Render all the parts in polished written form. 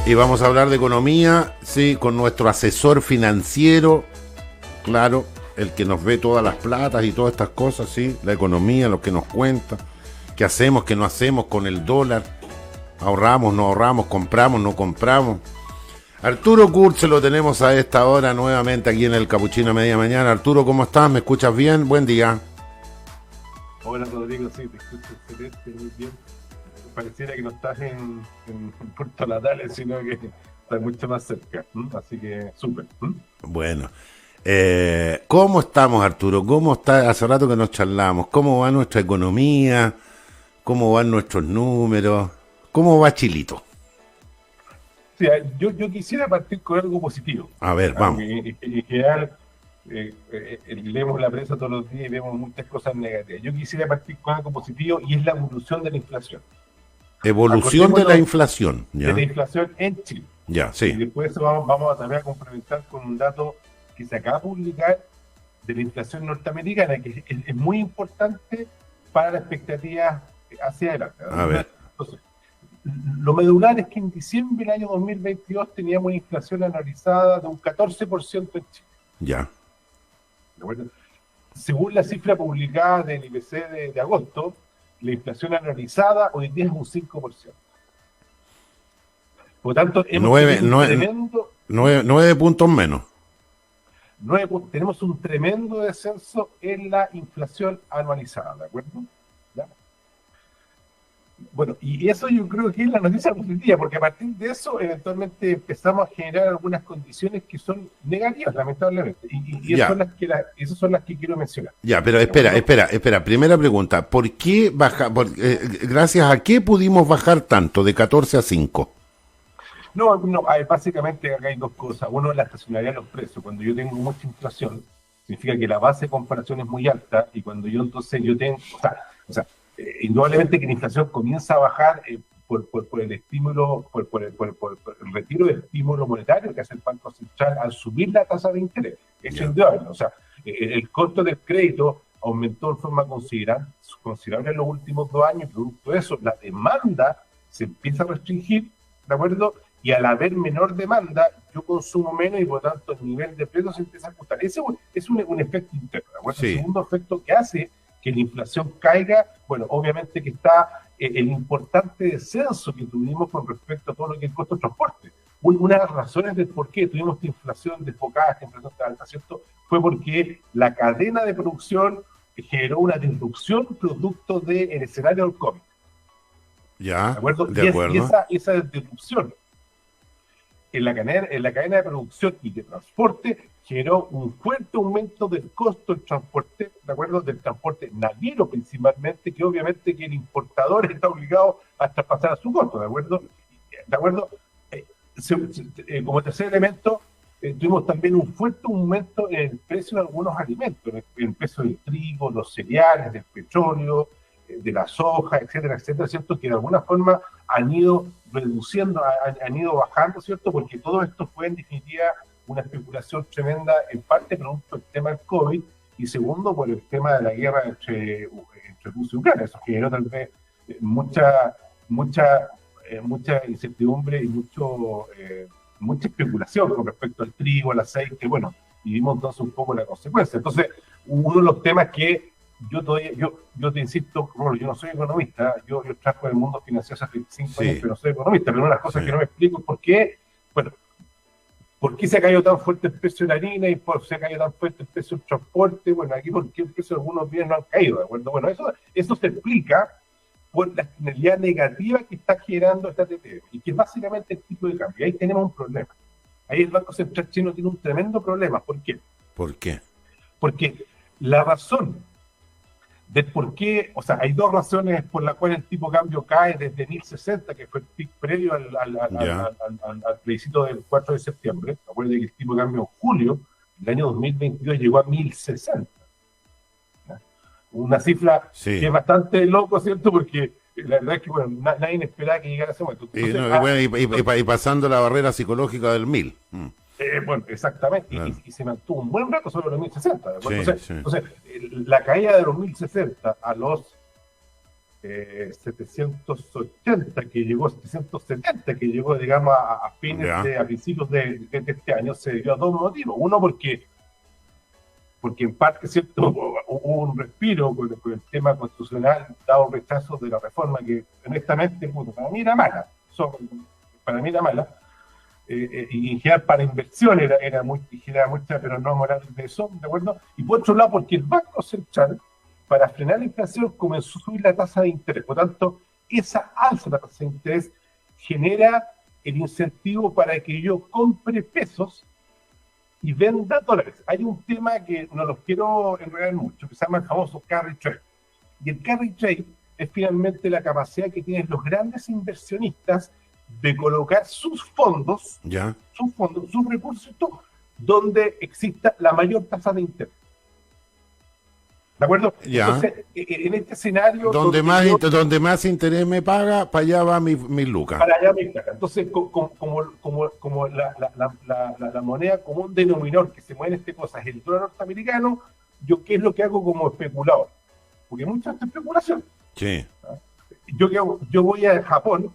Y vamos a hablar de economía, sí, con nuestro asesor financiero, claro, el que nos ve todas las platas y todas estas cosas, sí, la economía, lo que nos cuenta, qué hacemos, qué no hacemos con el dólar, ahorramos, no ahorramos, compramos, no compramos. Arturo Kurz lo tenemos a esta hora nuevamente aquí en el Capuchino Media Mañana. Arturo, ¿cómo estás? ¿Me escuchas bien? Buen día. Hola Rodrigo, sí, te escucho excelente, muy bien. Pareciera que no estás en Puerto Natales, sino que estás mucho más cerca. Así que súper. Bueno, ¿cómo estamos, Arturo? ¿Cómo está? Hace rato que nos charlamos. ¿Cómo va nuestra economía? ¿Cómo van nuestros números? ¿Cómo va Chilito? Sí, yo quisiera partir con algo positivo. A ver, vamos. En general, leemos la prensa todos los días y vemos muchas cosas negativas. Yo quisiera partir con algo positivo y es la evolución de la inflación. Evolución de la inflación. ¿Ya? De la inflación en Chile. Ya, sí. Y después vamos a también a complementar con un dato que se acaba de publicar de la inflación norteamericana, que es muy importante para la expectativa hacia adelante. A ver. Entonces, lo medular es que en diciembre del año 2022 teníamos una inflación anualizada de un 14% en Chile. Ya. ¿De acuerdo? Según la cifra publicada del IPC de agosto, la inflación anualizada hoy día es un 5%. Por lo tanto, nueve puntos menos. Tenemos un tremendo descenso en la inflación anualizada, ¿de acuerdo? ¿Ya? Bueno, y eso yo creo que es la noticia positiva, porque a partir de eso eventualmente empezamos a generar algunas condiciones que son negativas, lamentablemente, y esas son las que quiero mencionar. Ya, pero espera, primera pregunta, ¿por qué gracias a qué pudimos bajar tanto, de 14 a 5? No, básicamente acá hay dos cosas. Uno es la estacionalidad de los precios. Cuando yo tengo mucha inflación, significa que la base de comparación es muy alta, y cuando yo tengo, indudablemente que la inflación comienza a bajar por el estímulo, por el retiro del estímulo monetario que hace el Banco Central al subir la tasa de interés. Eso es indudable. O sea, el costo del crédito aumentó de forma considerable en los últimos 2 años. Producto de eso, la demanda se empieza a restringir, ¿de acuerdo? Y al haber menor demanda, yo consumo menos y por lo tanto el nivel de precios se empieza a ajustar. Ese es un efecto interno, ¿de acuerdo? Sí. El segundo efecto que hace que la inflación caiga, bueno, obviamente que está el importante descenso que tuvimos con respecto a todo lo que es el costo de transporte. Una de las razones del por qué tuvimos esta inflación desbocada, esta inflación tan alta, ¿cierto? Fue porque la cadena de producción generó una disrupción producto del escenario del COVID. Ya, ¿de acuerdo? Y esa disrupción en la cadena de producción y de transporte generó un fuerte aumento del costo del transporte, ¿de acuerdo? Del transporte naviero principalmente, que obviamente que el importador está obligado a traspasar a su costo, ¿de acuerdo? ¿De acuerdo? Como tercer elemento, tuvimos también un fuerte aumento en el precio de algunos alimentos, en el precio del trigo, los cereales, del petróleo, de la soja, etcétera, etcétera, ¿cierto? Que de alguna forma han ido reduciendo, han ido bajando, ¿cierto? Porque todo esto fue en definitiva una especulación tremenda, en parte producto del tema del COVID, y segundo por el tema de la guerra entre Rusia y Ucrania. Eso generó tal vez mucha incertidumbre y mucha especulación con respecto al trigo, al aceite, bueno, y vimos entonces un poco la consecuencia. Entonces, uno de los temas que yo te insisto, Rolo, yo no soy economista, yo trabajo en el mundo financiero hace 25 años, pero no soy economista, pero una de las cosas que no me explico es por qué se ha caído tan fuerte el precio de la harina y por qué se ha caído tan fuerte el precio del transporte. Bueno, aquí por qué el precio de algunos bienes no han caído, ¿de acuerdo? Bueno, eso se explica por la finalidad negativa que está generando esta TTF, y que es básicamente el tipo de cambio. Ahí tenemos un problema. Ahí el Banco Central chino tiene un tremendo problema. ¿Por qué? ¿Por qué? Porque la razón del por qué, o sea, hay dos razones por las cuales el tipo de cambio cae desde 1060, que fue el pic previo al plebiscito del 4 de septiembre. Recuerden que el tipo de cambio en julio del año 2022 llegó a 1060. ¿Ya? Una cifra que es bastante loco, ¿cierto? Porque la verdad es que, bueno, nadie esperaba que llegara a ese momento. Entonces, y pasando la barrera psicológica del 1000. Bueno, exactamente, claro. y se mantuvo un buen rato sobre los 1060. Entonces, la caída de los 1060 a los 780 que llegó, 770 que llegó, digamos, a principios de este año, se debió a dos motivos. Uno, porque en parte, ¿cierto?, hubo un respiro con el tema constitucional, dado un rechazo de la reforma que, honestamente, para mí era mala. Y en general para inversión era mucha, pero no moral de eso, ¿de acuerdo? Y por otro lado, porque el Banco Central, para frenar la inflación, comenzó a subir la tasa de interés. Por tanto, esa alza de la tasa de interés genera el incentivo para que yo compre pesos y venda dólares. Hay un tema que no los quiero enredar mucho, que se llama el famoso carry trade. Y el carry trade es finalmente la capacidad que tienen los grandes inversionistas de colocar sus fondos, sus recursos, donde exista la mayor tasa de interés. ¿De acuerdo? Ya. Entonces, en este escenario... Donde más interés me paga, para allá va mi lucas. Para allá mi lucas. Entonces, como la moneda común denominador que se mueve en este cosa es el dólar norteamericano, ¿yo qué es lo que hago como especulador? Porque mucha especulación. Sí. Yo voy a Japón,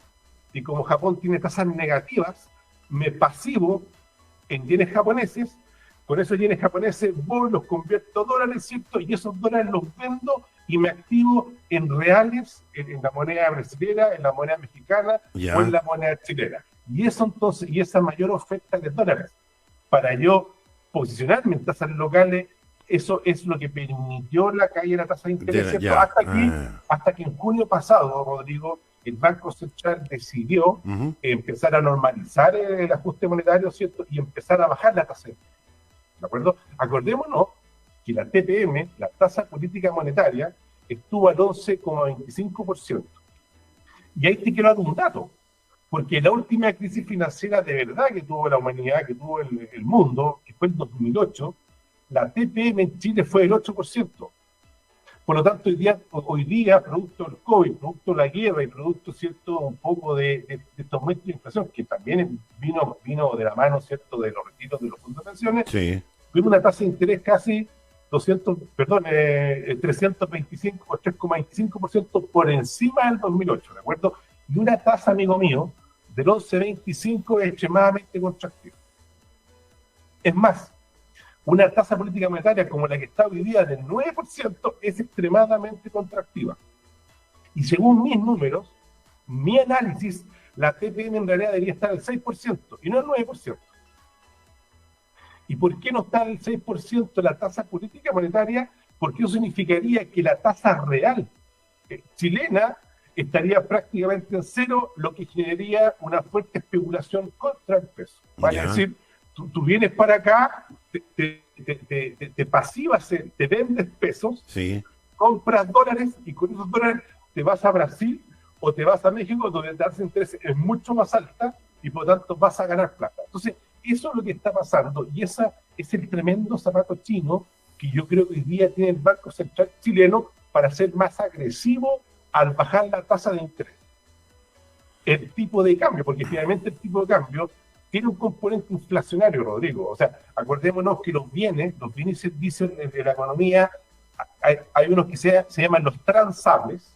y como Japón tiene tasas negativas, me pasivo en yenes japoneses. Con esos yenes japoneses voy, los convierto a dólares, ¿cierto? Y esos dólares los vendo y me activo en reales, en la moneda brasileña, en la moneda mexicana o en la moneda chilena. Y eso entonces, y esa mayor oferta de dólares, para yo posicionarme en tasas locales, eso es lo que permitió la caída de la tasa de interés, ¿cierto? Hasta que en junio pasado, Rodrigo, el Banco Central decidió empezar a normalizar el ajuste monetario, ¿cierto? Y empezar a bajar la tasa de interés. ¿De acuerdo? Acordémonos que la TPM, la tasa política monetaria, estuvo al 11,25%. Y ahí te quiero dar un dato, porque la última crisis financiera de verdad que tuvo la humanidad, que tuvo el mundo, que fue en 2008, la TPM en Chile fue del 8%. Por lo tanto, hoy día, producto del COVID, producto de la guerra y producto, ¿cierto?, un poco de estos aumentos de inflación, que también vino de la mano, ¿cierto?, de los retiros de los fondos de pensiones, vimos una tasa de interés casi 325 o 3,25% por encima del 2008, ¿de acuerdo? Y una tasa, amigo mío, del 11,25 es extremadamente contractiva. Es más, una tasa política monetaria como la que está hoy día del 9% es extremadamente contractiva. Y según mis números, mi análisis, la TPM en realidad debería estar al 6% y no al 9%. ¿Y por qué no está al 6% la tasa política monetaria? Porque eso significaría que la tasa real chilena estaría prácticamente en cero, lo que generaría una fuerte especulación contra el peso. ¿Vale? Es decir, tú vienes para acá, te pasivas, te vendes pesos, compras dólares y con esos dólares te vas a Brasil o te vas a México, donde la tasa de interés es mucho más alta y por lo tanto vas a ganar plata. Entonces, eso es lo que está pasando y ese es el tremendo zapato chino que yo creo que hoy día tiene el Banco Central chileno para ser más agresivo al bajar la tasa de interés. El tipo de cambio, porque finalmente el tipo de cambio tiene un componente inflacionario, Rodrigo. O sea, acordémonos que los bienes se dicen de la economía, hay unos que se llaman los transables,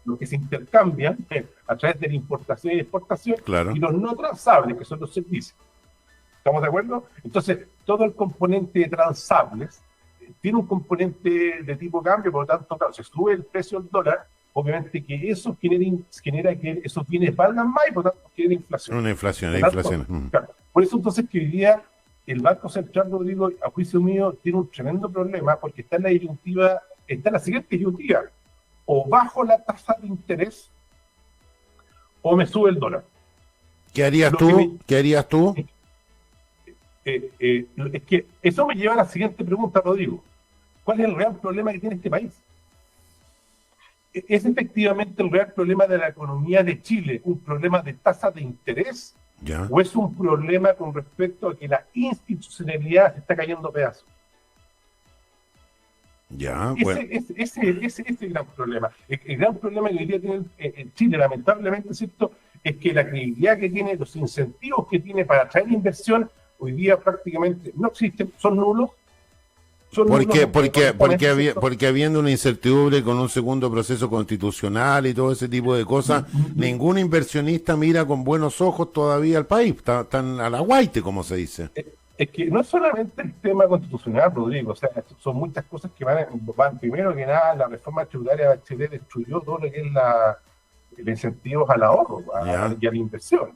los que se intercambian a través de la importación y exportación, y los no transables, que son los servicios. ¿Estamos de acuerdo? Entonces, todo el componente de transables tiene un componente de tipo de cambio, por lo tanto, claro, si sube el precio del dólar, obviamente que eso genera que esos bienes valgan más y por lo tanto genera inflación. Una inflación, Claro, por eso entonces que hoy día el Banco Central, Rodrigo, a juicio mío, tiene un tremendo problema porque está en la siguiente disyuntiva. O bajo la tasa de interés o me sube el dólar. ¿Qué harías tú? Es que eso me lleva a la siguiente pregunta, Rodrigo. ¿Cuál es el real problema que tiene este país? ¿Es efectivamente el real problema de la economía de Chile un problema de tasa de interés? ¿O es un problema con respecto a que la institucionalidad se está cayendo a pedazos? Ese es el gran problema. El gran problema que hoy día tiene en Chile, lamentablemente, ¿cierto?, es que la credibilidad que tiene, los incentivos que tiene para atraer inversión, hoy día prácticamente no existen, son nulos. son Porque, números porque, porque, honestamente, ¿cierto? porque habiendo una incertidumbre con un segundo proceso constitucional y todo ese tipo de cosas, ningún inversionista mira con buenos ojos todavía al país, están a la guaite, como se dice. Es que no es solamente el tema constitucional, Rodrigo, o sea, son muchas cosas que van primero que nada, la reforma tributaria de Bachelet destruyó todo lo que es el incentivos al ahorro Ya, y a la inversión,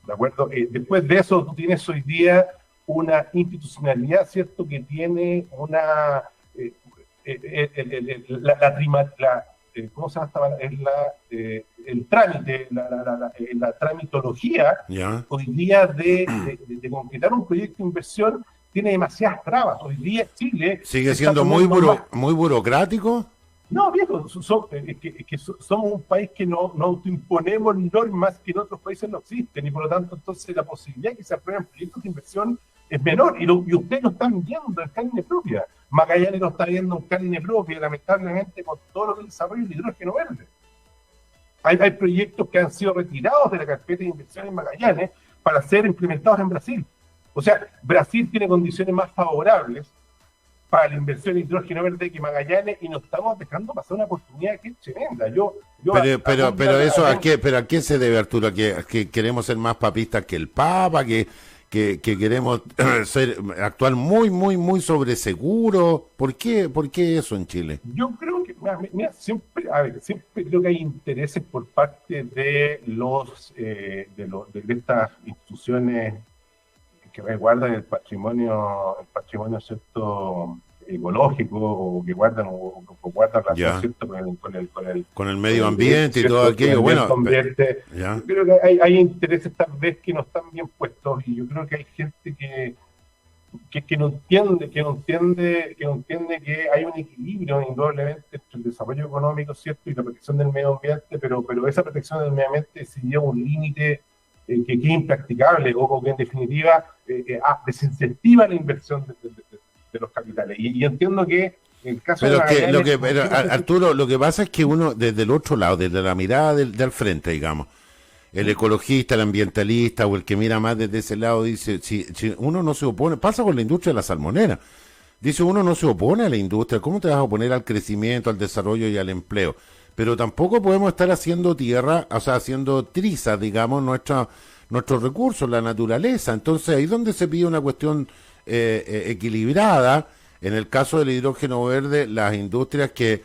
¿de acuerdo? Después de eso, tú tienes hoy día una institucionalidad, ¿cierto?, que tiene una, ¿cómo se llama esta palabra? Es el trámite, la tramitología ya. hoy día de concretar un proyecto de inversión tiene demasiadas trabas. Hoy día Chile se Sigue está siendo muy, poniendo más. muy burocrático. No, viejo, somos un país que no autoimponemos normas que en otros países no existen y por lo tanto entonces la posibilidad de que se aprueben proyectos de inversión es menor y ustedes lo están viendo en carne propia. Magallanes lo está viendo en carne propia, lamentablemente, con todo lo que desarrollo del hidrógeno verde. Hay proyectos que han sido retirados de la carpeta de inversión en Magallanes para ser implementados en Brasil. O sea, Brasil tiene condiciones más favorables para la inversión en hidrógeno verde que Magallanes y nos estamos dejando pasar una oportunidad que es tremenda. Pero eso, pero ¿a qué se debe, Arturo? ¿A que queremos ser más papistas que el Papa? ¿Que queremos actuar muy, muy, muy sobreseguro? ¿Por qué eso en Chile? Yo creo que, mira, siempre creo que hay intereses por parte de de estas instituciones que resguardan el patrimonio cierto ecológico o que guardan relación Ya, cierto con el con medio el ambiente y cierto, todo con aquello. el medio Bueno, ambiente. ya. Yo creo que hay intereses tal vez que no están bien puestos y yo creo que hay gente que no entiende que hay un equilibrio indudablemente entre el desarrollo económico, ¿cierto? Y la protección del medio ambiente, pero esa protección del medio ambiente se lleva un límite que es impracticable o que en definitiva desincentiva la inversión de los capitales. Y entiendo que en el caso de Arturo, lo que pasa es que uno desde el otro lado, desde la mirada del frente, digamos, el ecologista, el ambientalista o el que mira más desde ese lado dice, si uno no se opone, pasa con la industria de la salmonera, dice uno no se opone a la industria, ¿cómo te vas a oponer al crecimiento, al desarrollo y al empleo? Pero tampoco podemos estar haciendo tierra, o sea, haciendo trizas, digamos, nuestros recursos, la naturaleza. Entonces ahí es donde se pide una cuestión equilibrada. En el caso del hidrógeno verde, las industrias que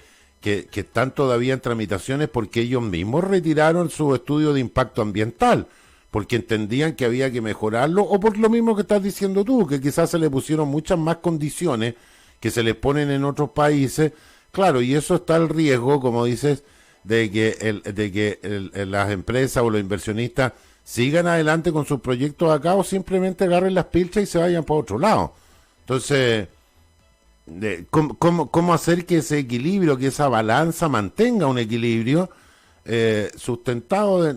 están todavía en tramitaciones porque ellos mismos retiraron su estudio de impacto ambiental, porque entendían que había que mejorarlo, o por lo mismo que estás diciendo tú, que quizás se le pusieron muchas más condiciones que se les ponen en otros países. Claro, y eso está el riesgo, como dices, de que las empresas o los inversionistas sigan adelante con sus proyectos acá o simplemente agarren las pilchas y se vayan para otro lado. Entonces, ¿cómo hacer que ese equilibrio, que esa balanza mantenga un equilibrio sustentado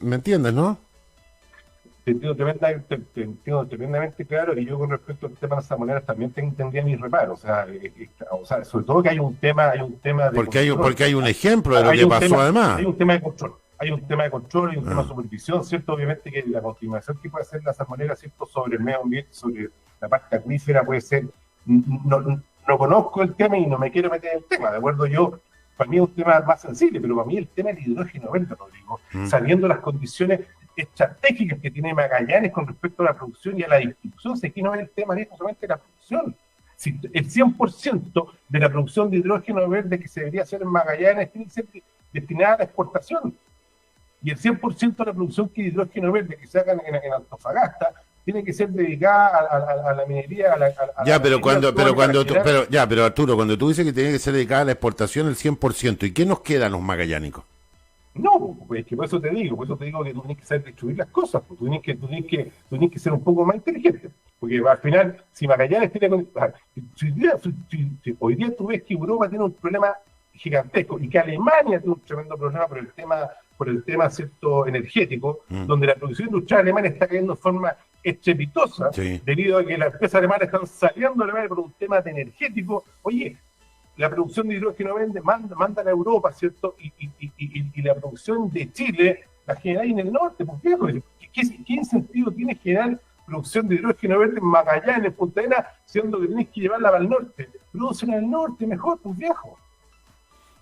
¿me entiendes, no? te entiendo tremendamente claro y yo con respecto al tema de las salmoneras también tendría mis reparos. O sea, sobre todo que hay un tema de Porque hay un ejemplo de lo hay que un pasó además. hay un tema de control. Hay un tema de control y un tema Ah, de supervisión, ¿cierto? Obviamente que la continuación que puede hacer la salmonera, ¿cierto? Sobre el medio ambiente, sobre la parte acuífera puede ser, no conozco el tema y no me quiero meter en el tema, ¿de acuerdo? Para mí es un tema más sensible, pero para mí el tema del hidrógeno verde, Rodrigo, mm. sabiendo las condiciones estratégicas que tiene Magallanes con respecto a la producción y a la distribución, si aquí no es el tema ni solamente la producción. Si el 100% de la producción de hidrógeno verde que se debería hacer en Magallanes tiene que ser destinada a la exportación. Y el 100% de la producción de hidrógeno verde que se haga en Antofagasta tiene que ser dedicada a la minería, Ya, pero pero Arturo, cuando tú dices que tiene que ser dedicada a la exportación el 100%, ¿y qué nos queda a los magallánicos? no, pues que por eso te digo que tú tienes que saber distribuir las cosas, pues, tú tienes que ser un poco más inteligente, porque al final, si Magallanes tiene, si hoy día tú ves que Europa tiene un problema gigantesco y que Alemania tiene un tremendo problema por el tema cierto energético, donde la producción industrial alemana está cayendo de forma estrepitosa, Sí. debido a que las empresas alemanas están saliendo de Alemania por un tema de energético. Oye, la producción de hidrógeno verde manda a Europa, ¿cierto? Y la producción de Chile la genera ahí en el norte, pues viejo, ¿qué sentido tiene generar producción de hidrógeno verde en Magallanes, en Punta Arenas, siendo que tenés que llevarla al norte. Producen al norte mejor, pues viejo.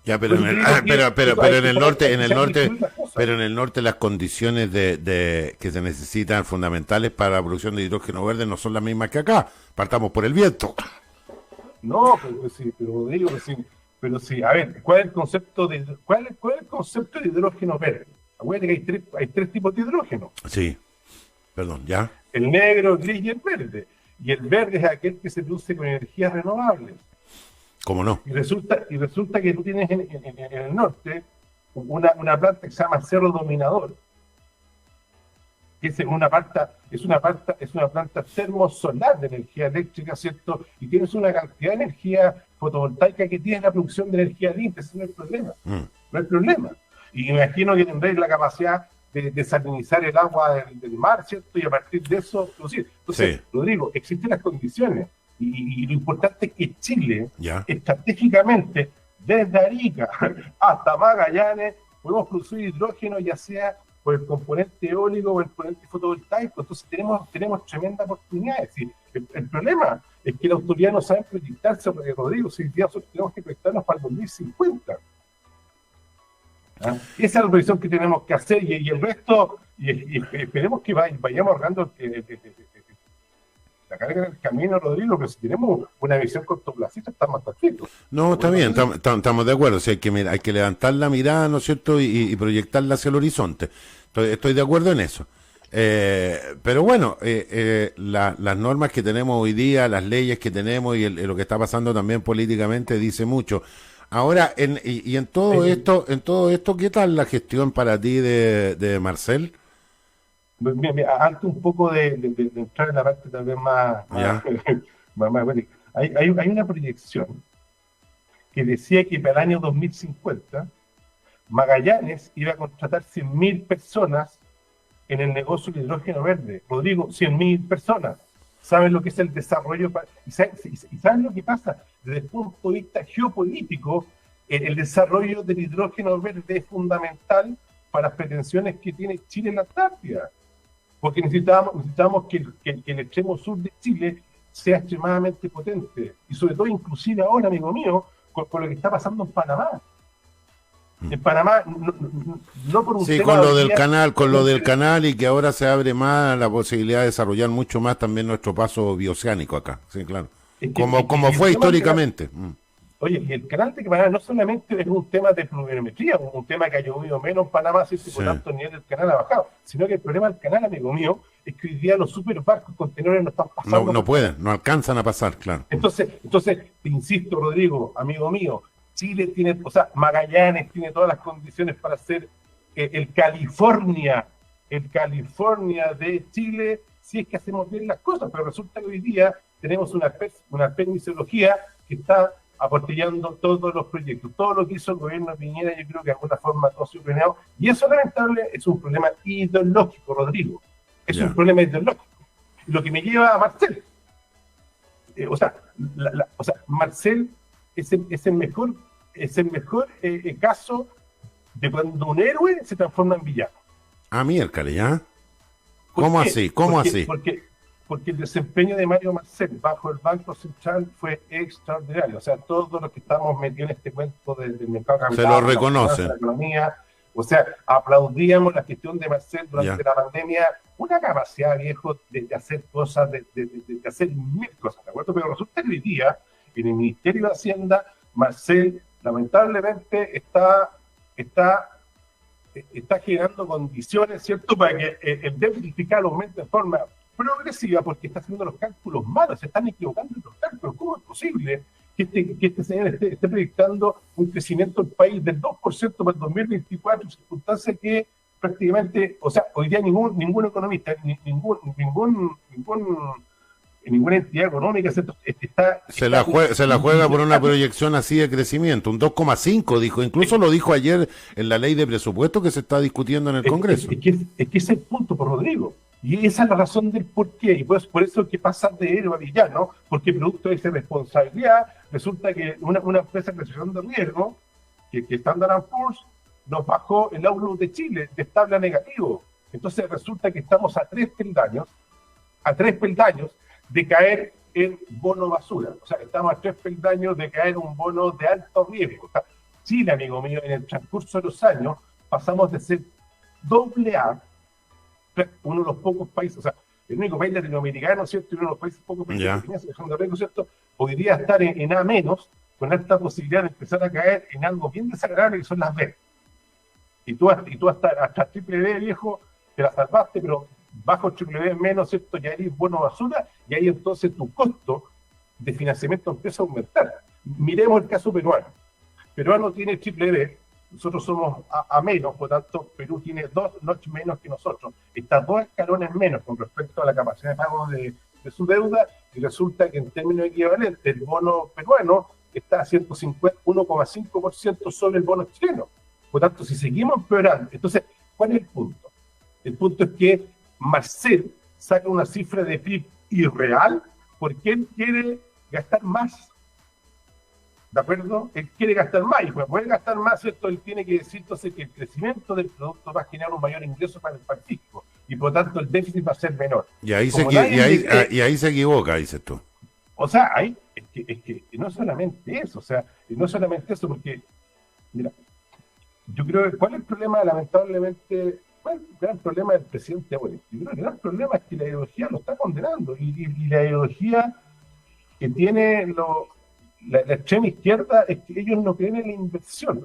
Ya, pero en el norte las condiciones que se necesitan fundamentales para la producción de hidrógeno verde no son las mismas que acá. Partamos por el viento. No, pero sí, pero digo que sí. Pero sí, a ver, ¿cuál es el concepto de hidrógeno verde? Acuérdate que hay tres tipos de hidrógeno. Sí, perdón, ¿ya? El negro, el gris y el verde. Y el verde es aquel que se produce con energías renovables. ¿Cómo no? Y resulta que tú tienes en el norte una planta que se llama Cerro Dominador, que es una planta termosolar de energía eléctrica, ¿cierto? Y tienes una cantidad de energía fotovoltaica que tiene la producción de energía limpia. Ese no es el problema. No es el problema. Y me imagino que tendréis la capacidad de desalinizar el agua del mar, ¿cierto? Y a partir de eso producir. Entonces, sí. Rodrigo, existen las condiciones. Y lo importante es que Chile, estratégicamente, desde Arica hasta Magallanes, podemos producir hidrógeno, ya sea por el componente eólico o el componente fotovoltaico. Entonces tenemos tremenda oportunidad. Es decir, el problema es que la autoridad no sabe proyectarse, porque Rodrigo, si nosotros tenemos que proyectarnos para el 2050. Esa es la proyección que tenemos que hacer, y el resto, y esperemos que vayamos ahorrando la carga en el camino, Rodrigo, pero si tenemos una visión cortoplacista, estamos más perfectos. No, está bien, estamos de acuerdo. O sea, hay que levantar la mirada, ¿no es cierto?, y proyectarla hacia el horizonte. Estoy de acuerdo en eso. Pero bueno, las normas que tenemos hoy día, las leyes que tenemos y lo que está pasando también políticamente dice mucho. Ahora, en todo esto, ¿qué tal la gestión para ti de Marcel? Mira, antes un poco de entrar en la parte tal vez más buena, hay una proyección que decía que para el año 2050 Magallanes iba a contratar 100.000 personas en el negocio de hidrógeno verde. Rodrigo, 100.000 personas. ¿Saben lo que es el desarrollo? ¿Y saben lo que pasa? Desde el punto de vista geopolítico, el desarrollo del hidrógeno verde es fundamental para las pretensiones que tiene Chile en la Antártida. Porque necesitamos que el extremo sur de Chile sea extremadamente potente. Y sobre todo, inclusive ahora, amigo mío, con lo que está pasando en Panamá. En Panamá, no por un tema... Sí, con lo del canal y que ahora se abre más la posibilidad de desarrollar mucho más también nuestro paso bioceánico acá. Sí, claro. Como fue históricamente. Oye, y el canal de Panamá no solamente es un tema de pluviometría, un tema que ha llovido menos en Panamá, así que por tanto el nivel del canal ha bajado, sino que el problema del canal, amigo mío, es que hoy día los superbarcos contenedores no están pasando. No pueden, no alcanzan a pasar, claro. Entonces, te insisto, Rodrigo, amigo mío, Chile tiene, Magallanes tiene todas las condiciones para ser el California de Chile, si es que hacemos bien las cosas, pero resulta que hoy día tenemos una permisología que está aportillando todos los proyectos, todo lo que hizo el gobierno de Piñera, yo creo que de alguna forma todo se ha planeado, y eso lamentable es un problema ideológico, Rodrigo, un problema ideológico, lo que me lleva a Marcel. Marcel es el mejor caso de cuando un héroe se transforma en villano. Miércoles, ¿ya? ¿Cómo así? Porque el desempeño de Mario Marcel bajo el Banco Central fue extraordinario. O sea, todos los que estamos metidos en este cuento del mercado capital, se lo reconocen. La economía, aplaudíamos la gestión de Marcel durante la pandemia, una capacidad, viejo, de hacer cosas, de hacer mil cosas, ¿de acuerdo? Pero resulta que hoy día, en el Ministerio de Hacienda, Marcel, lamentablemente, está generando condiciones, ¿cierto?, para que el déficit fiscal aumente de forma progresiva, porque está haciendo los cálculos malos, se están equivocando en los cálculos. ¿Cómo es posible que este señor esté proyectando un crecimiento del país del 2% para el 2024, circunstancia que prácticamente, hoy día ningún economista, ninguna entidad económica se la juega por una proyección así de crecimiento, un 2,5 dijo, incluso lo dijo ayer en la ley de presupuesto que se está discutiendo en el Congreso. Es que ese es el punto, por Rodrigo. Y esa es la razón del por qué, y pues por eso que pasa de héroe a villano, porque producto de esa responsabilidad, resulta que una empresa de gestión de riesgo, que Standard & Poor's, nos bajó el outlook de Chile de estable a negativo. Entonces resulta que estamos a 3 peldaños a 3 peldaños de caer en bono basura. O sea, estamos a 3 peldaños de caer en un bono de alto riesgo. O sea, Chile, amigo mío, en el transcurso de los años pasamos de ser doble A, uno de los pocos países, o sea, el único país latinoamericano, ¿cierto? Y uno de los países pocos países que tenía selección de riesgo, ¿cierto? Podría estar en A menos, con alta posibilidad de empezar a caer en algo bien desagradable que son las B. Y tú hasta triple B, viejo, te la salvaste, pero bajo triple B menos, ¿cierto? Ya eres bono basura, y ahí entonces tu costo de financiamiento empieza a aumentar. Miremos el caso peruano. Peruano tiene triple B, nosotros somos a menos, por tanto, Perú tiene 2 notches menos que nosotros. Está 2 escalones menos con respecto a la capacidad de pago de su deuda, y resulta que en términos equivalentes, el bono peruano está a 1,5% sobre el bono chileno. Por tanto, si seguimos empeorando, entonces, ¿cuál es el punto? El punto es que Marcel saca una cifra de PIB irreal porque él quiere gastar más. ¿De acuerdo? Él quiere gastar más, y para poder gastar más, ¿cierto? Él tiene que decir entonces que el crecimiento del producto va a generar un mayor ingreso para el fisco, y por tanto el déficit va a ser menor. Y ahí se equivoca, dices tú. O sea, es que no solamente eso, porque, mira, yo creo que ¿cuál es el problema? Lamentablemente, el gran problema del presidente Boric. Yo creo que el gran problema es que la ideología lo está condenando, y la ideología que tiene la extrema izquierda es que ellos no creen en la inversión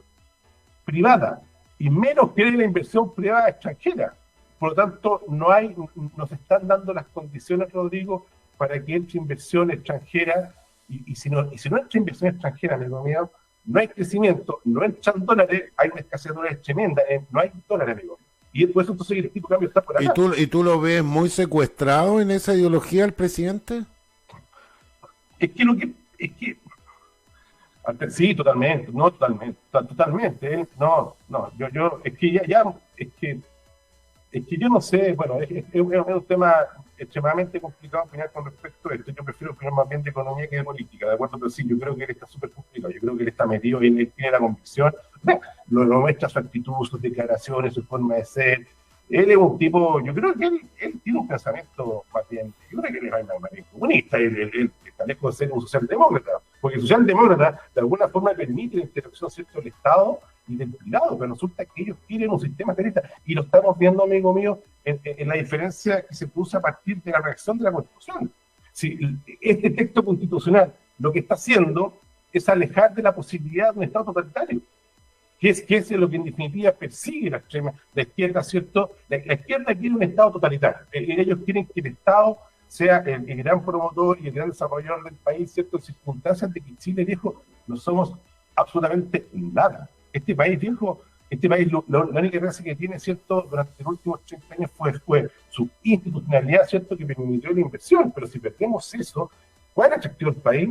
privada, y menos creen en la inversión privada extranjera. Por lo tanto, nos están dando las condiciones, Rodrigo, para que entre inversión extranjera, y si no entra inversión extranjera, amigo mío, no hay crecimiento, no entran dólares, hay una escasez de dólares tremenda, no hay dólares, amigo. Y por eso entonces el tipo de cambio está por acá. ¿Y tú lo ves muy secuestrado en esa ideología el presidente? Sí, totalmente, totalmente. Es que yo no sé, bueno, es un tema extremadamente complicado opinar con respecto a esto. Yo prefiero opinar más bien de economía que de política, ¿de acuerdo? Pero sí, yo creo que él está súper complicado, yo creo que él está metido, él tiene la convicción, lo muestra su actitud, sus declaraciones, su forma de ser. Él es un tipo, yo creo que él tiene un pensamiento más bien, yo creo que él es más bien comunista, él está lejos de ser un socialdemócrata, porque el socialdemócrata de alguna forma permite la interacción, ¿cierto?, del Estado y del privado, pero resulta que ellos quieren un sistema capitalista, y lo estamos viendo, amigo mío, en la diferencia que se produce a partir de la reacción de la Constitución. Si este texto constitucional lo que está haciendo es alejar de la posibilidad de un Estado totalitario, que es lo que en definitiva persigue la izquierda, ¿cierto? La izquierda quiere un Estado totalitario. Ellos quieren que el Estado sea el gran promotor y el gran desarrollador del país, ¿cierto? En circunstancias de que Chile, viejo, no somos absolutamente nada. Este país, viejo, la única gracia que tiene, ¿cierto?, durante los últimos 30 años fue su institucionalidad, ¿cierto?, que permitió la inversión. Pero si perdemos eso, ¿cuál es atractivo el país?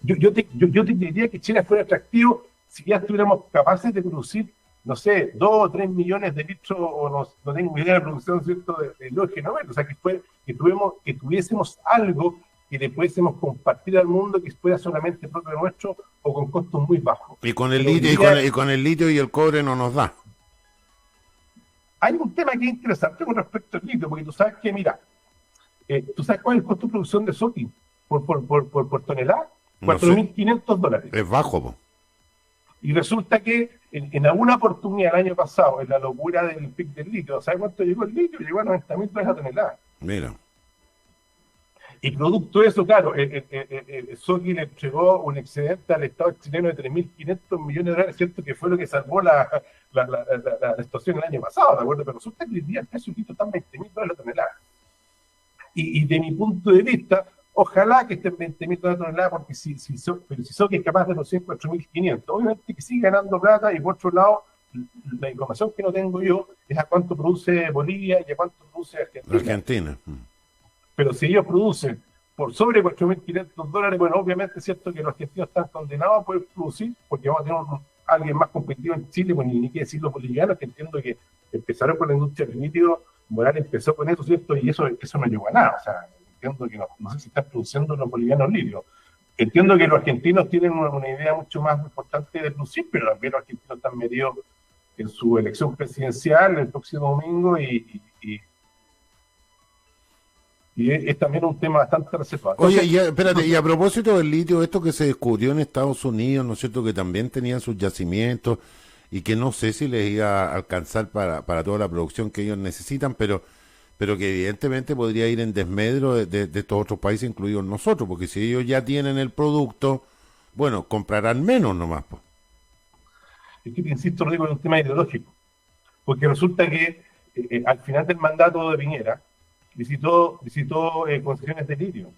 Yo te diría que Chile fuera atractivo si ya estuviéramos capaces de producir, no sé, 2 o 3 millones de litros, o no tengo idea de producción, ¿cierto?, de hidrógeno, o sea, que tuviésemos algo que le pudiésemos compartir al mundo, que fuera solamente propio nuestro o con costos muy bajos. Y con el litio y el cobre no nos da. Hay un tema que es interesante con respecto al litio, porque tú sabes que, mira, ¿tú sabes cuál es el costo de producción de Soki por tonelada? $4.500. Es bajo, po. Y resulta que en alguna oportunidad el año pasado, en la locura del pic del litio, ¿sabes cuánto llegó el litio? Llegó a $90.000 a tonelada. Mira. Y producto de eso, claro, Soki le entregó un excedente al Estado chileno de $3.500 millones, ¿cierto? Que fue lo que salvó la situación el año pasado, ¿de acuerdo? Pero resulta que hoy día el precio del litio está en $20.000 a tonelada. Y de mi punto de vista, ojalá que estén $20.000 a tonelada, porque si Soki es capaz de los 4.500, obviamente que sigue ganando plata. Y por otro lado, la información que no tengo yo es a cuánto produce Bolivia y a cuánto produce Argentina. Pero si ellos producen por sobre $4.500, bueno, obviamente es cierto que los argentinos están condenados a poder producir, porque vamos a tener alguien más competitivo en Chile, pues ni qué decir los bolivianos, que entiendo que empezaron con la industria del litio. Morales empezó con eso, ¿cierto? Y eso no llegó a nada. O sea, entiendo que no sé si están produciendo los bolivianos litio. Entiendo que los argentinos tienen una idea mucho más importante de producir, pero también los argentinos están metidos en su elección presidencial el próximo domingo, y Y es también un tema bastante reservado. Oye, Entonces, espérate, y a propósito del litio, esto que se descubrió en Estados Unidos, ¿no es cierto? Que también tenían sus yacimientos y que no sé si les iba a alcanzar para toda la producción que ellos necesitan, pero que evidentemente podría ir en desmedro de estos otros países, incluidos nosotros, porque si ellos ya tienen el producto, bueno, comprarán menos nomás, pues. es que te insisto, lo digo, es un tema ideológico, porque resulta que al final del mandato de Piñera visitó concesiones de litio.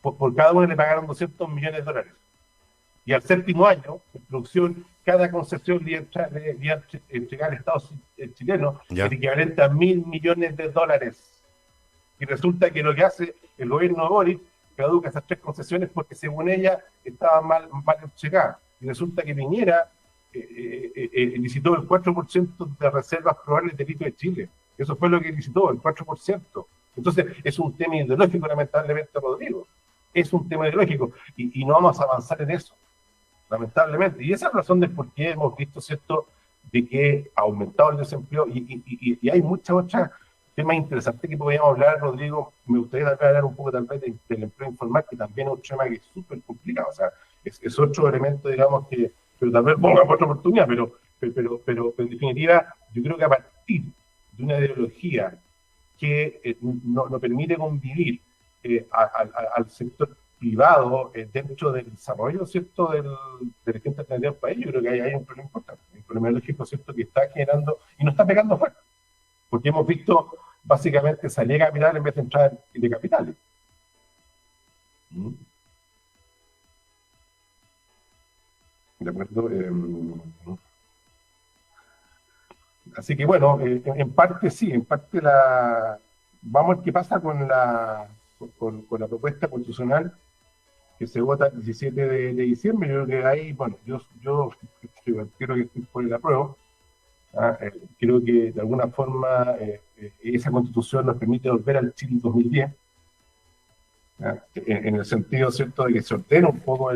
Por cada uno le pagaron $200 millones. Y al séptimo año de producción, cada concesión le iba a entregar al Estado chileno el Ya, equivalente a $1.000 millones. Y resulta que lo que hace el gobierno de Boric caduca esas 3 concesiones porque según ella estaban mal entregadas. Y resulta que Piñera licitó el 4% de reservas probables de litio de Chile. Eso fue lo que licitó, el 4%. Entonces, es un tema ideológico, lamentablemente, Rodrigo. Es un tema ideológico y no vamos a avanzar en eso, lamentablemente. Y esa es la razón de por qué hemos visto, ¿cierto?, de que ha aumentado el desempleo y hay muchas otras temas interesantes que podríamos hablar, Rodrigo. Me gustaría hablar un poco tal vez del empleo informal, que también es un tema que es súper complicado. O sea, es otro elemento, digamos, que pero tal vez ponga otra oportunidad, pero en definitiva, yo creo que a partir de una ideología que no permite convivir al sector privado dentro del desarrollo, ¿cierto?, del agente alternativa del país, yo creo que hay un problema importante, un problema lógico, ¿cierto?, que está generando y no está pegando fuerte, porque hemos visto básicamente salida de capital en vez de entrar de capitales. ¿Mm? ¿De acuerdo? Así que bueno, en parte sí, en parte vamos a ver qué pasa con la propuesta constitucional que se vota el 17 de diciembre. Yo creo que ahí, bueno, yo creo que estoy por el apruebo. Creo que de alguna forma esa constitución nos permite volver al Chile 2010, en el sentido, ¿cierto?, de que se ordena un poco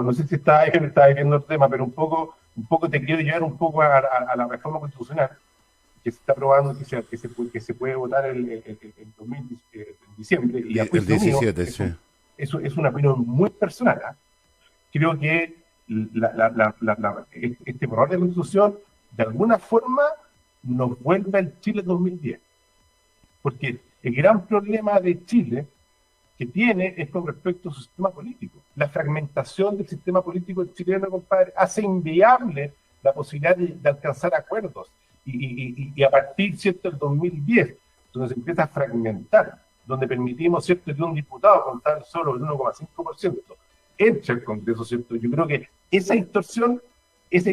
no sé si está viendo el tema, pero un poco te quiero llevar un poco a la reforma constitucional que se está aprobando, que se puede votar en 2000, en diciembre, y a el juicio mío, 17, sí. eso es una opinión muy personal. Creo que este borrador de constitución de alguna forma nos vuelve al Chile 2010, porque el gran problema de Chile que tiene es con respecto a su sistema político. La fragmentación del sistema político chileno, compadre, hace inviable la posibilidad de alcanzar acuerdos. Y a partir, ¿cierto?, del 2010, donde se empieza a fragmentar, donde permitimos, ¿cierto?, que un diputado contar solo el 1,5% entre el Congreso, ¿cierto? Yo creo que esa distorsión es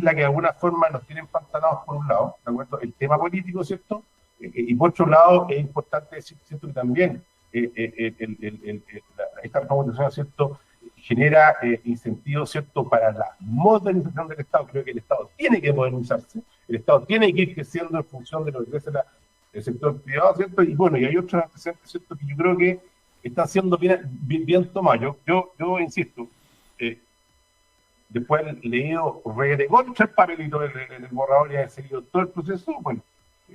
la que de alguna forma nos tiene empantanados por un lado, ¿de acuerdo? El tema político, ¿cierto? Y por otro lado, es importante decir, ¿cierto?, que también esta reforma constitucional, ¿cierto?, genera incentivos, ¿cierto?, para la modernización del Estado. Creo que el Estado tiene que modernizarse, el Estado tiene que ir creciendo en función de lo que crece el sector privado, ¿cierto? Y bueno, y hay otros antecedentes, ¿cierto?, que yo creo que están siendo bien tomados. Yo insisto, después de leído de contra el papelito del borrador y haber seguido todo el proceso, bueno,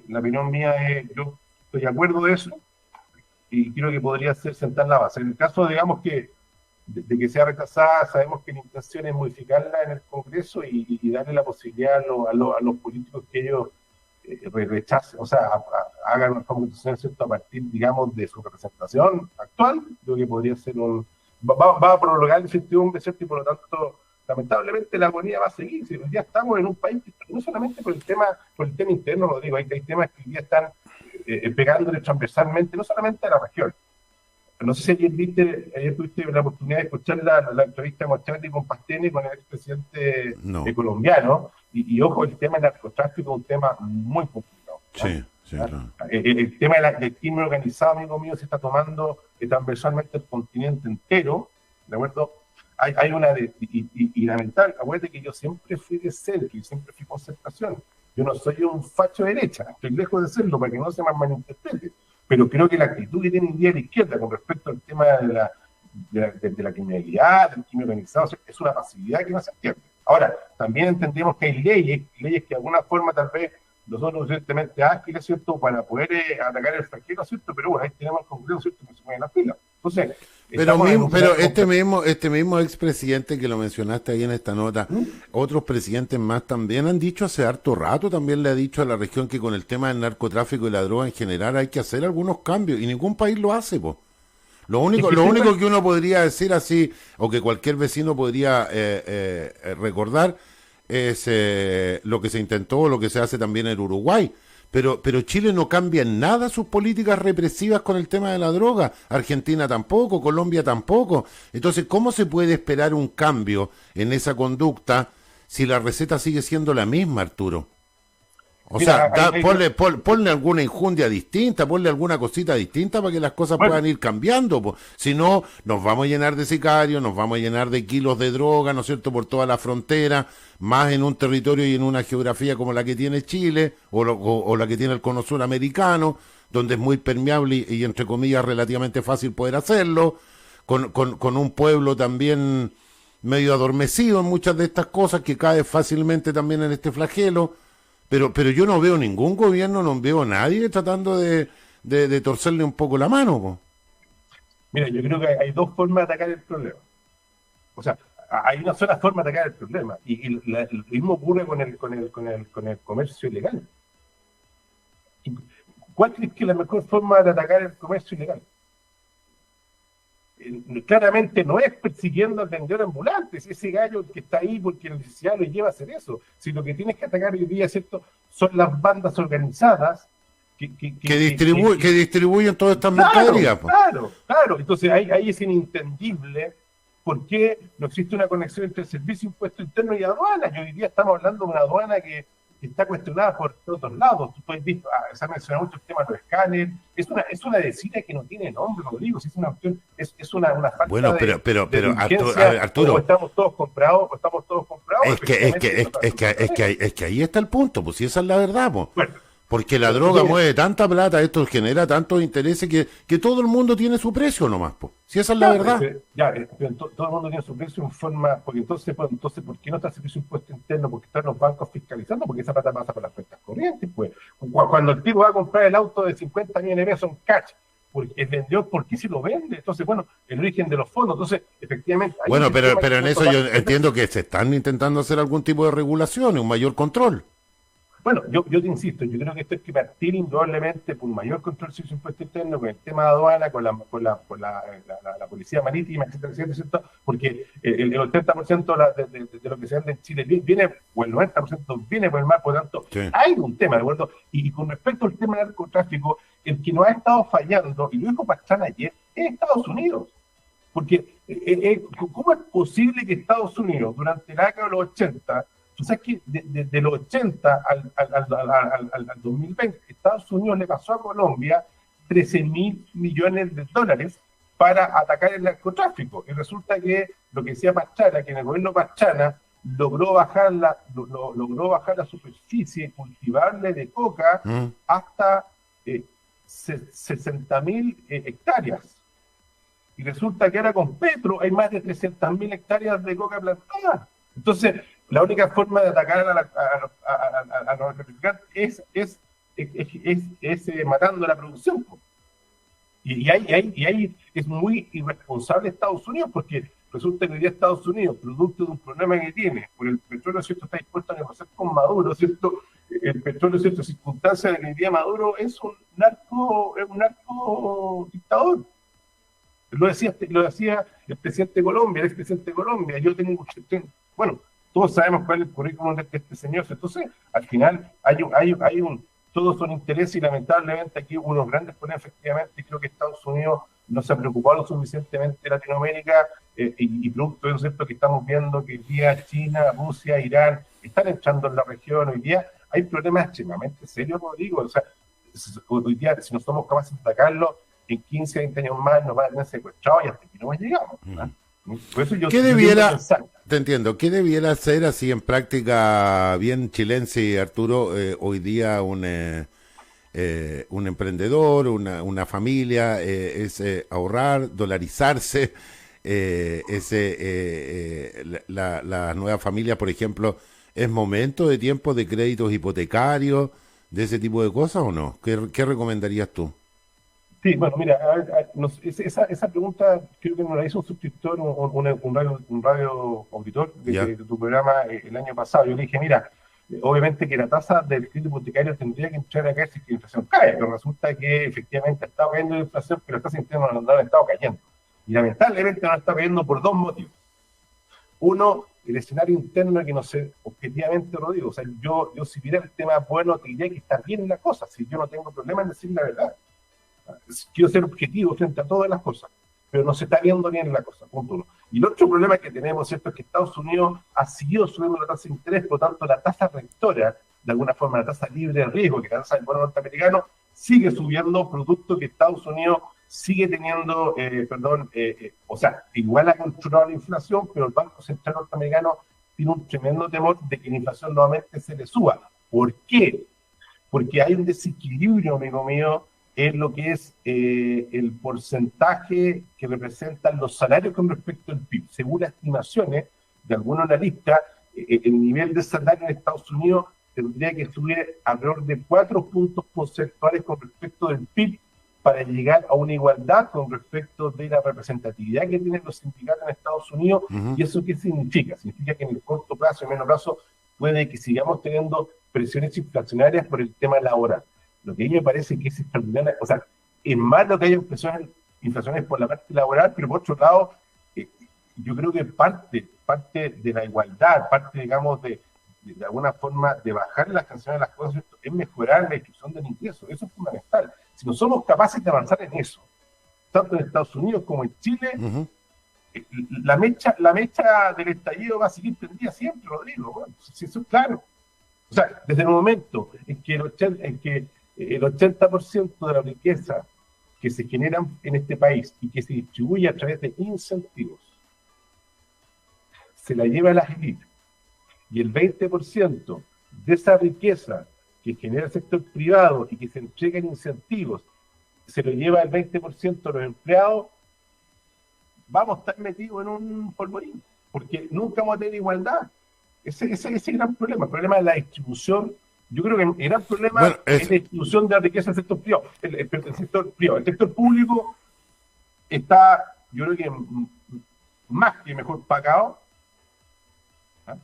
la opinión mía es, yo estoy de acuerdo de eso y creo que podría ser sentar la base. En el caso, digamos, de que sea rechazada, sabemos que la intención es modificarla en el Congreso y darle la posibilidad a los políticos que ellos rechacen, o sea, hagan una constitución, ¿cierto?, a partir, digamos, de su representación actual. Creo que podría ser va a prolongar el incertidumbre, ¿cierto?, y por lo tanto lamentablemente la agonía va a seguir. Si ya estamos en un país que, no solamente por el tema interno, lo digo, hay temas que hoy día están pegándole transversalmente, no solamente a la región. No sé si ayer tuviste la oportunidad de escuchar la entrevista con Chávez y con Pastene, con el expresidente colombiano, y ojo, el tema del narcotráfico es un tema muy complicado. Sí, claro. El tema del crimen organizado, amigo mío, se está tomando transversalmente el continente entero, ¿de acuerdo? Hay una y lamentable, acuérdate que yo siempre fui de cerca y siempre fui concertación. Yo no soy un facho de derecha, estoy lejos de serlo para que no se me malinterprete, pero creo que la actitud que tiene hoy día la izquierda con respecto al tema de la criminalidad, del crimen organizado, es una pasividad que no se entiende. Ahora, también entendemos que hay leyes que de alguna forma tal vez no son lo suficientemente ágiles, ¿cierto?, para poder atacar el extranjero, ¿cierto? Pero bueno, ahí tenemos el Congreso, ¿cierto?, que se pone en las pilas. Entonces, pero este mismo expresidente que lo mencionaste ahí en esta nota, ¿Mm? otros presidentes más también han dicho hace harto rato, también le ha dicho a la región que con el tema del narcotráfico y la droga en general hay que hacer algunos cambios y ningún país lo hace, po. Lo único que uno podría decir así, o que cualquier vecino podría recordar, es lo que se intentó, lo que se hace también en Uruguay. Pero Chile no cambia en nada sus políticas represivas con el tema de la droga. Argentina tampoco, Colombia tampoco. Entonces, ¿cómo se puede esperar un cambio en esa conducta si la receta sigue siendo la misma, Arturo? O Mira, sea, ponle alguna injundia distinta, ponle alguna cosita distinta para que las cosas bueno, puedan ir cambiando. Po. Si no, nos vamos a llenar de sicarios, nos vamos a llenar de kilos de droga, ¿no es cierto?, por toda la frontera, más en un territorio y en una geografía como la que tiene Chile o la que tiene el cono sur americano, donde es muy permeable y entre comillas relativamente fácil poder hacerlo, con un pueblo también medio adormecido en muchas de estas cosas, que cae fácilmente también en este flagelo. Pero yo no veo ningún gobierno, no veo a nadie tratando de torcerle un poco la mano, po. mira, yo creo que hay dos formas de atacar el problema. O sea, hay una sola forma de atacar el problema. Lo mismo ocurre con el comercio ilegal. ¿Cuál crees que es la mejor forma de atacar el comercio ilegal? Claramente no es persiguiendo al vendedor ambulante, si ese gallo que está ahí porque la necesidad lo lleva a hacer eso. Si lo que tienes que atacar hoy día, ¿cierto?, son las bandas organizadas Que distribuyen todas estas claro, mercaderías, po. claro. Entonces ahí es inentendible por qué no existe una conexión entre el servicio impuesto interno y aduana. Y hoy día estamos hablando de una aduana que está cuestionada por todos lados. Tú puedes ver, se ha mencionado mucho el tema de los escáneres. Es una desidia que no tiene nombre, Rodrigo. Es una opción, es una falta Bueno, de Arturo, o estamos todos comprados, es que ahí está el punto, pues si esa es la verdad, pues. Bueno, Porque la droga mueve tanta plata, esto genera tantos intereses que todo el mundo tiene su precio nomás, pues. Si esa es la verdad. Todo el mundo tiene su precio en forma, porque entonces, ¿por qué no está el servicio de impuesto interno? Porque están los bancos fiscalizando, porque esa plata pasa por las cuentas corrientes, pues. Cuando el tipo va a comprar el auto de 50 millones de pesos en cash, porque el vendedor, ¿por qué se lo vende? Entonces, bueno, el origen de los fondos, entonces, efectivamente... Bueno, pero en eso yo entiendo que se están intentando hacer algún tipo de regulación y un mayor control. Bueno, yo te insisto, yo creo que esto hay que partir indudablemente por un mayor control del impuesto interno, con el tema de aduana, con la policía marítima, etcétera, etcétera, ¿cierto? Porque el 80% de lo que se vende en Chile viene, o el 90% viene por el mar, por lo tanto, sí, hay un tema, ¿de acuerdo? Y con respecto al tema del narcotráfico, el que nos ha estado fallando, y lo dijo Pastrana ayer, es Estados Unidos. Porque, ¿cómo es posible que Estados Unidos, durante la década de los 80, tú sabes que de los 80 al 2020, Estados Unidos le pasó a Colombia 13.000 millones de dólares para atacar el narcotráfico? Y resulta que lo que decía Pastrana, que en el gobierno Pastrana logró bajar la superficie cultivable de coca hasta 60.000 hectáreas. Y resulta que ahora con Petro hay más de 300.000 hectáreas de coca plantada. Entonces, la única forma de atacar a los narcotraficantes es matando la producción. Y ahí es muy irresponsable Estados Unidos, porque resulta que hoy día Estados Unidos, producto de un problema que tiene por el petróleo, ¿cierto?, está dispuesto a negociar con Maduro, ¿cierto? El petróleo, ¿cierto?, circunstancia de que hoy día Maduro es un narco dictador. Lo decía el presidente de Colombia, el expresidente de Colombia. Bueno, todos sabemos cuál es el currículum de este señor. Entonces, al final, todos son intereses y lamentablemente aquí hubo unos grandes problemas, efectivamente, y creo que Estados Unidos no se ha preocupado lo suficientemente de Latinoamérica y producto de eso, ¿cierto?, que estamos viendo que hoy día China, Rusia, Irán están entrando en la región. Hoy día hay problemas extremadamente serios, Rodrigo. O sea, hoy día, si no somos capaces de atacarlo, en 15, 20 años más nos van a tener secuestrados y hasta aquí no llegamos, ¿verdad? Por eso ¿Qué debiera, te entiendo, qué debiera ser así en práctica bien chilense, Arturo, hoy día un emprendedor, una familia, es ahorrar, dolarizarse, la nueva familia, por ejemplo, es momento de tiempo de créditos hipotecarios, de ese tipo de cosas o no? ¿Qué recomendarías tú? Sí, bueno, mira, esa pregunta creo que nos la hizo un suscriptor, un radio auditor ¿Ya? de tu programa el año pasado. Yo le dije, mira, obviamente que la tasa del crédito hipotecario tendría que entrar acá si la inflación cae, pero resulta que efectivamente ha estado cayendo la inflación, pero las tasas internas no han estado cayendo. Y lamentablemente no está cayendo por dos motivos. Uno, el escenario interno que no sé, objetivamente lo digo. O sea, yo si viera el tema bueno, te diría que está bien la cosa, si yo no tengo problema en decir la verdad. Quiero ser objetivo frente a todas las cosas, pero no se está viendo bien la cosa, punto uno. Y el otro problema que tenemos, ¿cierto?, es que Estados Unidos ha seguido subiendo la tasa de interés, por lo tanto la tasa rectora, de alguna forma la tasa libre de riesgo, que es la tasa del bono norteamericano, sigue subiendo, producto que Estados Unidos sigue teniendo, o sea, igual ha controlado la inflación, pero el Banco Central norteamericano tiene un tremendo temor de que la inflación nuevamente se le suba. ¿Por qué? Porque hay un desequilibrio, amigo mío, en lo que es el porcentaje que representan los salarios con respecto al PIB. Según las estimaciones de algunos analistas, el nivel de salario en Estados Unidos tendría que subir alrededor de 4 puntos porcentuales con respecto del PIB para llegar a una igualdad con respecto de la representatividad que tienen los sindicatos en Estados Unidos. Ujú. ¿Y eso qué significa? Significa que en el corto plazo y medio plazo puede que sigamos teniendo presiones inflacionarias por el tema laboral. Lo que a mí me parece que es extraordinario, o sea, es malo que haya presiones inflacionarias por la parte laboral, pero por otro lado, yo creo que parte de la igualdad, parte, digamos, de alguna forma de bajar las canciones de las cosas, ¿cierto?, es mejorar la distribución del ingreso. Eso es fundamental. Si no somos capaces de avanzar en eso, tanto en Estados Unidos como en Chile, Ujú. la mecha del estallido va a seguir prendida siempre, Rodrigo. Bueno, si eso es claro. O sea, desde el momento en que el 80% de la riqueza que se genera en este país y que se distribuye a través de incentivos se la lleva a las élites, y el 20% de esa riqueza que genera el sector privado y que se entrega en incentivos se lo lleva el 20% de los empleados, vamos a estar metidos en un polvorín, porque nunca vamos a tener igualdad. Ese es el gran problema. El problema de la distribución. Yo creo que el gran problema Bueno, es la distribución de la riqueza del sector privado. El sector privado. El sector público está, yo creo que más que mejor pagado. ¿Ah?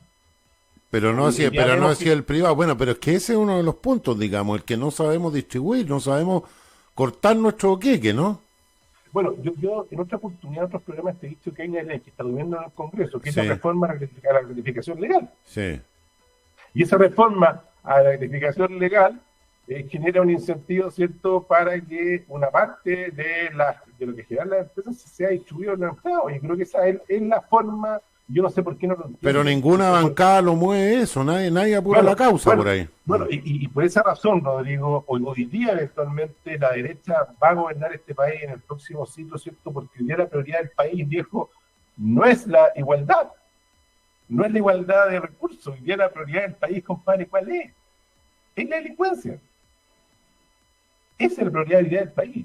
pero no así, Ya pero no vemos así que, el privado. Bueno, pero es que ese es uno de los puntos, digamos, el que no sabemos distribuir, no sabemos cortar nuestro queque, ¿no? bueno, yo en otra oportunidad, en otros programas te he dicho que hay una ley que está durmiendo en el Congreso, que es la Sí, reforma a la gratificación legal. sí. Y esa reforma a la gratificación legal genera un incentivo, ¿cierto?, para que una parte de lo que generan las empresas sea distribuido en los empleados. Y creo que esa es la forma, yo no sé por qué no lo Pero entienden. ninguna bancada lo mueve eso, nadie apura la Bueno, causa por bueno, ahí. bueno, y por esa razón, Rodrigo, hoy día eventualmente la derecha va a gobernar este país en el próximo ciclo, ¿cierto? Porque hoy día la prioridad del país, viejo, no es la igualdad, no es la igualdad de recursos. Hoy día la prioridad del país, compadre, ¿cuál es? Es la delincuencia. Esa es la prioridad del país.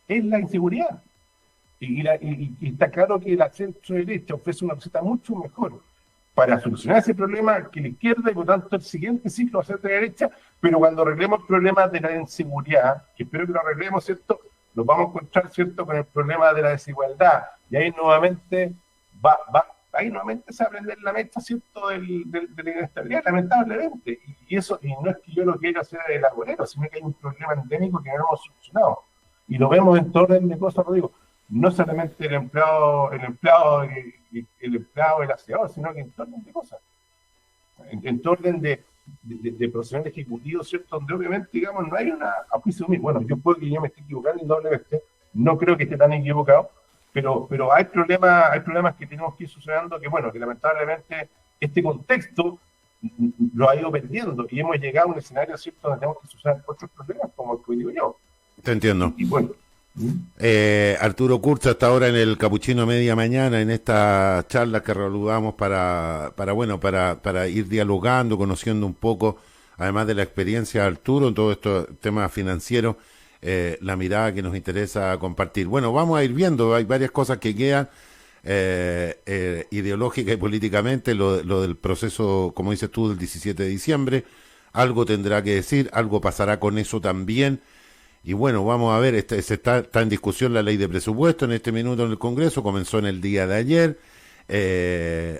Es la inseguridad. Y está claro que la centro derecha ofrece una receta mucho mejor para solucionar ese problema que la izquierda, y por tanto el siguiente ciclo va a ser de la derecha, pero cuando arreglemos el problema de la inseguridad, que espero que lo arreglemos, ¿cierto?, nos vamos a encontrar, ¿cierto?, con el problema de la desigualdad, y ahí nuevamente ahí nuevamente se va a prender la mecha, ¿cierto?, de la inestabilidad, lamentablemente, y eso, y no es que yo lo quiera hacer de laborero, sino que hay un problema endémico que no hemos solucionado, y lo vemos en todo orden de cosas, Rodrigo. No solamente el empleado, el aseador, sino que en todo orden de cosas. En todo orden de profesional ejecutivo, ¿cierto? Donde obviamente, digamos, no hay una a juicio mío. Bueno, yo puedo que yo me esté equivocando indudablemente, no creo que esté tan equivocado, pero hay problemas que tenemos que ir solucionando, que bueno, que lamentablemente este contexto lo ha ido perdiendo y hemos llegado a un escenario, ¿cierto?, donde tenemos que solucionar otros problemas, como el que digo yo. Te entiendo. Y bueno. Arturo Kurz hasta ahora en el Capuchino Media Mañana, en esta charla que reanudamos para ir dialogando, conociendo un poco, además de la experiencia de Arturo en todo estos temas financieros, la mirada que nos interesa compartir. Bueno, vamos a ir viendo, hay varias cosas que quedan ideológica y políticamente, lo del proceso, como dices tú, del 17 de diciembre. algo tendrá que decir, algo pasará con eso también. Y bueno, vamos a ver, está en discusión la ley de presupuesto en este minuto en el Congreso, comenzó en el día de ayer.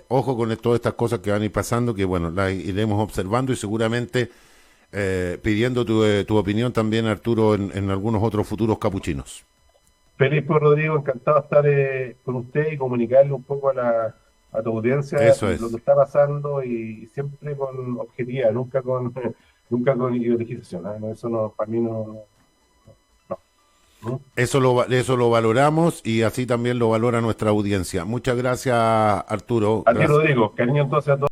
Ojo con todas estas cosas que van a ir pasando, que bueno, las iremos observando y seguramente pidiendo tu opinión también, Arturo, en algunos otros futuros capuchinos. Feliz, pues, Rodrigo, encantado de estar con usted y comunicarle un poco a tu audiencia Eso lo que es. está pasando y siempre con objetividad, nunca con, nunca con ideologización. ¿Eh? No, eso no, para mí no. No. ¿Mm? Eso lo valoramos y así también lo valora nuestra audiencia. Muchas gracias, Arturo. A ti, Gracias. Rodrigo, cariño entonces a todos.